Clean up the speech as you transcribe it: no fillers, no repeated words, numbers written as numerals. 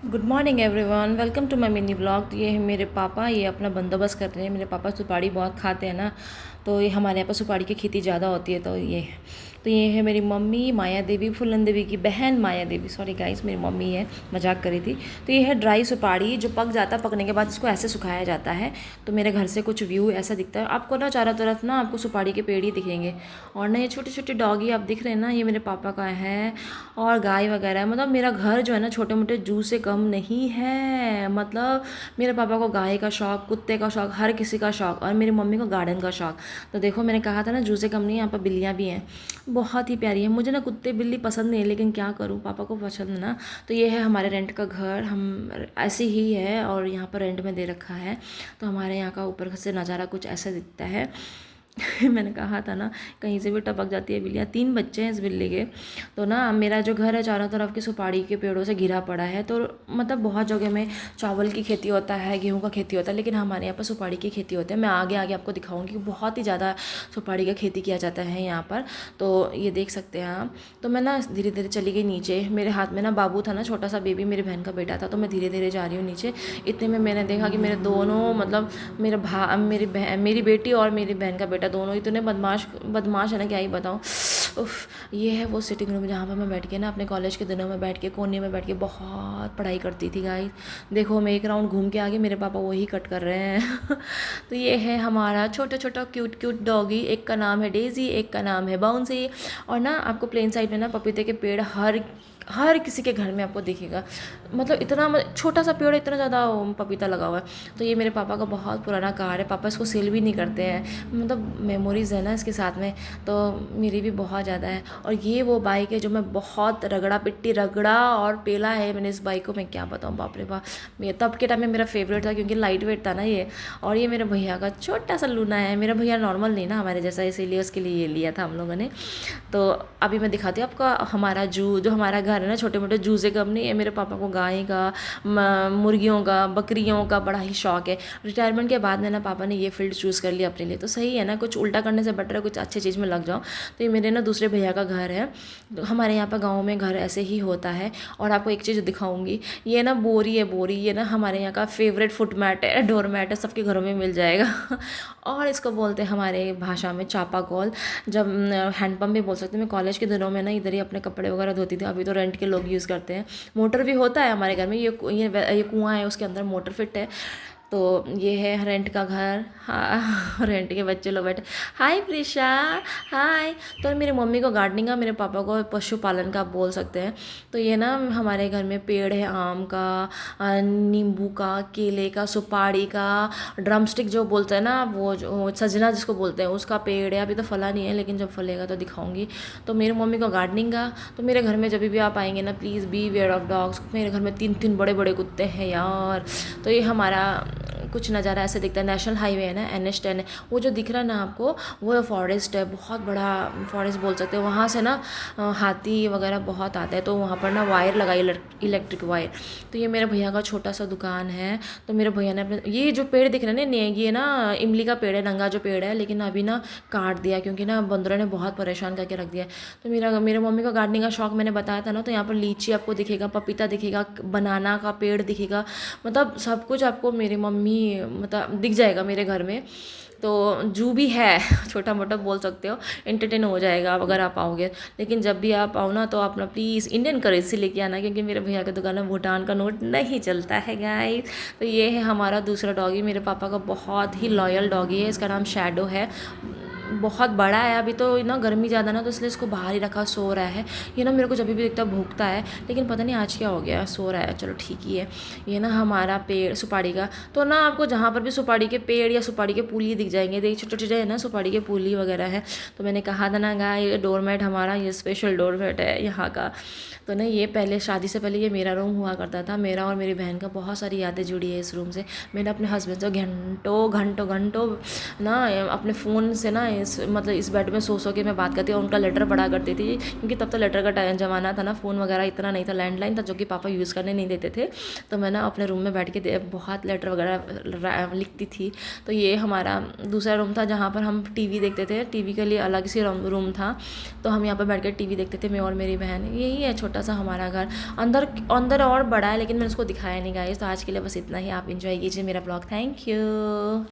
Good morning everyone, welcome to my mini blog. ये है मेरे पापा, ये अपना बंदोबस्त कर रहे हैं। मेरे पापा सुपारी बहुत खाते हैं ना, तो ये हमारे यहाँ पर सुपारी की खेती ज़्यादा होती है। तो ये है मेरी मम्मी माया देवी, फूलन देवी की बहन माया देवी। सॉरी गाइस, मेरी मम्मी है, मजाक करी थी। तो ये है ड्राई सुपारी जो पक जाता है। पकने के बाद इसको ऐसे सुखाया जाता है। तो मेरे घर से कुछ व्यू ऐसा दिखता है आपको ना, चारों तरफ ना आपको सुपारी के पेड़ ही दिखेंगे। और ना ये छोटे छोटे डॉगी आप दिख रहे हैं ना, ये मेरे पापा का है। और गाय वगैरह है। मतलब मेरा घर जो है ना, छोटे मोटे जू से कम नहीं है। मतलब मेरे पापा को गाय का शौक, कुत्ते का शौक, हर किसी का शौक, और मेरी मम्मी को गार्डन का शौक। तो देखो, मैंने कहा था ना जू से कम नहीं है। यहाँ पर बिल्लियाँ भी हैं, बहुत ही प्यारी है। मुझे ना कुत्ते बिल्ली पसंद नहीं है, लेकिन क्या करूँ, पापा को पसंद है ना। तो ये है हमारे रेंट का घर, हम ऐसे ही है और यहाँ पर रेंट में दे रखा है। तो हमारे यहाँ का ऊपर से नज़ारा कुछ ऐसा दिखता है। मैंने कहा था ना, कहीं से भी टपक जाती है बिल्लियाँ। 3 बच्चे हैं इस बिल्ली के। तो ना मेरा जो घर है चारों तरफ की सुपारी के पेड़ों से घिरा पड़ा है। तो मतलब बहुत जगह में चावल की खेती होता है, गेहूं का खेती होता है, लेकिन हमारे यहाँ पर सुपारी की खेती होती है। मैं आगे आगे आपको दिखाऊंगी कि बहुत ही ज़्यादा सुपारी का खेती किया जाता है यहाँ पर। तो ये देख सकते हैं आप। तो मैं ना धीरे धीरे चली गई नीचे। मेरे हाथ में ना बाबू था ना, छोटा सा बेबी, मेरी बहन का बेटा था। तो मैं धीरे धीरे जा रही हूँ नीचे। इतने में मैंने देखा कि मेरे दोनों, मतलब मेरी बेटी और मेरी बहन का बेटा, दोनों इतने बदमाश बदमाश है ना, क्या ही बताऊँ। उफ, ये है वो सिटिंग रूम जहाँ पर मैं बैठ के ना अपने कॉलेज के दिनों में बैठ के कोने में बैठ के बहुत पढ़ाई करती थी गाइस। देखो, मैं एक राउंड घूम के आ गई, मेरे पापा वही कट कर रहे हैं। तो ये है हमारा छोटा छोटा क्यूट क्यूट डॉगी। एक का नाम है डेजी, एक का नाम है बाउंसी। और ना आपको प्लेन साइड में ना पपीते के पेड़ हर किसी के घर में आपको दिखेगा। मतलब इतना छोटा सा पेड़, इतना ज़्यादा पपीता लगा हुआ है। तो ये मेरे पापा का बहुत पुराना कार है। पापा इसको सेल भी नहीं करते हैं, मतलब मेमोरीज़ है ना इसके साथ में। तो मेरी भी बहुत ज़्यादा है। और ये वो बाइक है जो मैं बहुत रगड़ा पिट्टी रगड़ा और पेला है मैंने इस बाइक को। मैं क्या बताऊँ, बाप रे बाप। ये तब के टाइम में मेरा फेवरेट था, क्योंकि लाइट वेट था ना ये। और ये मेरे भैया का छोटा सा लूना है। मेरा भैया नॉर्मल नहीं ना हमारे जैसा, इसीलिए उसके लिए ये लिया था हम लोगों ने। तो अभी मैं दिखाती हूँ आपका हमारा जू। जो हमारा घर है ना, छोटे मोटे जू से कम नहीं है। मेरे पापा को गाय का, मुर्गियों का, बकरियों का बड़ा ही शौक है। रिटायरमेंट के बाद में ना पापा ने ये फील्ड चूज़ कर लिया अपने लिए। तो सही है ना, कुछ उल्टा करने से बेटर है कुछ अच्छी चीज़ में लग जाओ। तो ये मेरे ना दूसरे भैया का घर है। तो हमारे यहाँ पर गाँव में घर ऐसे ही होता है। और आपको एक चीज़ दिखाऊंगी, ये ना बोरी है, बोरी। ये ना हमारे यहाँ का फेवरेट फुट मैट है, डोर मैट है, सबके घरों में मिल जाएगा। और इसको बोलते हैं हमारे भाषा में चापा कॉल। जब हैंडपम्प भी बोल सकते हैं। मैं कॉलेज के दिनों में ना इधर ही अपने कपड़े वगैरह धोती थी। अभी तो रेंट के लोग यूज़ करते हैं। मोटर भी होता है हमारे घर में। ये कुआं है, उसके अंदर मोटर फिट है। तो ये है रेंट का घर। हाँ, रेंट के बच्चे लोग बैठे। हाय प्रिशा, हाय। तो मेरी मम्मी को गार्डनिंग का, मेरे पापा को पशुपालन का आप बोल सकते हैं। तो ये ना हमारे घर में पेड़ है आम का, नींबू का, केले का, सुपारी का, ड्रमस्टिक जो बोलते हैं ना, वो जो सजना जिसको बोलते हैं, उसका पेड़ है। अभी तो फला नहीं है, लेकिन जब फलेगा तो दिखाऊंगी। तो मेरी मम्मी को गार्डनिंग का। तो मेरे घर में जब भी आप आएंगे ना, please beware of dogs. मेरे घर में 3 बड़े बड़े कुत्ते हैं यार। तो ये हमारा कुछ नज़ारा ऐसे दिखता है। नेशनल हाईवे है ना, NH 10 है। वो जो दिख रहा है ना आपको, वो फॉरेस्ट है, बहुत बड़ा फॉरेस्ट बोल सकते हैं। वहाँ से ना हाथी वगैरह बहुत आते हैं। तो वहाँ पर ना वायर लगाई, इलेक्ट्रिक वायर। तो ये मेरे भैया का छोटा सा दुकान है। तो मेरे भैया ने अपने, ये जो पेड़ दिख रहे हैं ना, ये ना इमली का पेड़ है, नंगा जो पेड़ है, लेकिन अभी ना काट दिया, क्योंकि ना बंदरों ने बहुत परेशान करके रख दिया। तो मेरे मम्मी को गार्डनिंग का शौक मैंने बताया था ना। तो यहाँ पर लीची आपको दिखेगा, पपीता दिखेगा, बनाना का पेड़ दिखेगा। मतलब सब कुछ आपको मेरी मम्मी, मतलब दिख जाएगा मेरे घर में। तो जू भी है, छोटा मोटा बोल सकते हो। एंटरटेन हो जाएगा आप अगर आप आओगे। लेकिन जब भी आप आओ ना, तो अपना प्लीज़ इंडियन करेंसी लेके आना, क्योंकि मेरे भैया की दुकान में भूटान का नोट नहीं चलता है गाइस। तो ये है हमारा दूसरा डॉगी, मेरे पापा का बहुत ही लॉयल डॉगी है। इसका नाम शैडो है। बहुत बड़ा है। अभी तो ना गर्मी ज़्यादा ना, तो इसलिए इसको बाहर ही रखा, सो रहा है। ये ना मेरे को जब भी दिखता भूखता है, लेकिन पता नहीं आज क्या हो गया, सो रहा है। चलो ठीक ही है। ये ना हमारा पेड़ सुपारी का। तो ना आपको जहाँ पर भी सुपारी के पेड़ या सुपारी के पुली दिख जाएंगे, देखिए छोटे छोटे है ना सुपारी के पुली वगैरह है। तो मैंने कहा था ना गाय, ये डोरमेट हमारा, ये स्पेशल डोरमेट है यहाँ का। तो ना ये पहले, शादी से पहले ये मेरा रूम हुआ करता था। मेरा और मेरी बहन का बहुत सारी यादें जुड़ी है इस रूम से। मैंने अपने हस्बैंड से घंटों घंटों घंटों ना अपने फ़ोन से ना मतलब इस बेड में सो के मैं बात करती और उनका लेटर पढ़ा करती थी, क्योंकि तब तो लेटर का ज़माना था ना, फ़ोन वगैरह इतना नहीं था, लैंडलाइन था जो कि पापा यूज़ करने नहीं देते थे। तो मैं ना अपने रूम में बैठ के बहुत लेटर वगैरह लिखती थी। तो ये हमारा दूसरा रूम था जहाँ पर हम टीवी देखते थे, टीवी के लिए अलग से रूम था। तो हम यहाँ पर बैठ कर टीवी देखते थे, मैं और मेरी बहन। यही है छोटा सा हमारा घर। अंदर अंदर और बड़ा है, लेकिन मैंने उसको दिखाया नहीं गाइस। तो आज के लिए बस इतना ही। आप इंजॉय कीजिए मेरा ब्लॉग। Thank you.